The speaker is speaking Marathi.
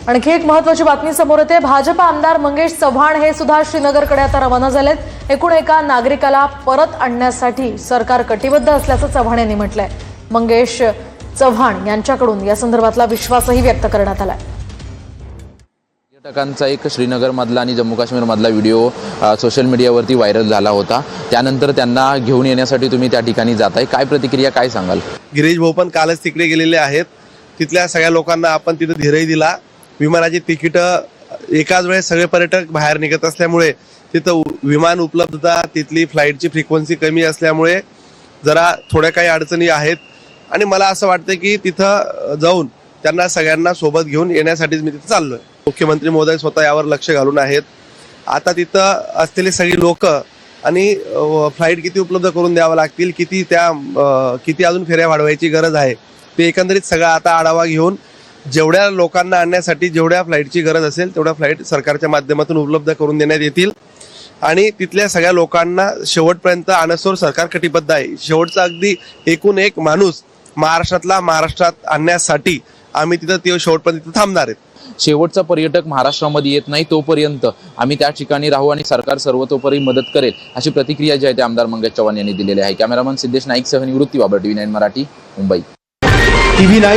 आणखी एक महत्त्वाची बातमी समोर येते। भाजप आमदार मंगेश चव्हाण हे सुद्धा श्रीनगरकडे आता रवाना झालेत। एकूण एका नागरिकाला परत आणण्यासाठी सरकार कटिबद्ध असल्याचं चव्हाण यांनी म्हटलंय। मंगेश चव्हाण यांच्याकडून या संदर्भातला विश्वासही व्यक्त करण्यात आलाय। पर्यटकांचा एक श्रीनगरमधला आणि जम्मू काश्मीरमधला व्हिडिओ सोशल मीडियावरती व्हायरल झाला होता। त्यानंतर त्यांना घेऊन येण्यासाठी तुम्ही त्या ठिकाणी जाताय, काय प्रतिक्रिया, काय सांगाल? गिरीश भाऊ पण कालच तिकडे गेलेले आहेत। तिथल्या सगळ्या लोकांना आपण तिथे धीरही दिला। विमानाची तिकीटं एकाच वेळेस सगळे पर्यटक बाहेर निघत असल्यामुळे तिथं विमान उपलब्धता, तिथली फ्लाईटची फ्रिक्वेन्सी कमी असल्यामुळे जरा थोड्या काही अडचणी आहेत आणि मला असं वाटतं की तिथं जाऊन त्यांना सगळ्यांना सोबत घेऊन येण्यासाठीच मी तिथे चाललोय। मुख्यमंत्री महोदय स्वतः यावर लक्ष घालून आहेत। आता तिथं असलेली सगळी लोक आणि फ्लाईट किती उपलब्ध करून द्यावं लागतील, किती अजून फेऱ्या वाढवायची गरज आहे, ते एकंदरीत सगळा आता आढावा घेऊन जेवढ्या लोकांना आणण्यासाठी जेवढ्या फ्लाईटची गरज असेल तेवढ्या फ्लाईट सरकारच्या माध्यमातून उपलब्ध करून देण्यात येतील आणि तिथल्या सगळ्या लोकांना शेवटपर्यंत आणण्यावर सरकार कटिबद्ध आहे। शेवटचा अगदी एकूण एक माणूस महाराष्ट्रात आणण्यासाठी आम्ही तिथं शेवटपर्यंत तिथं थांबणार आहेत। शेवटचा पर्यटक महाराष्ट्रामध्ये येत नाही तोपर्यंत आम्ही त्या ठिकाणी राहू आणि सरकार सर्वतोपरी मदत करेल, अशी प्रतिक्रिया जी आहे ते आमदार मंगेश चव्हाण यांनी दिलेली आहे। कॅमेरामन सिद्धेश नाईक सह निवृत्ती बाबर, TV9 मराठी, मुंबई। TV9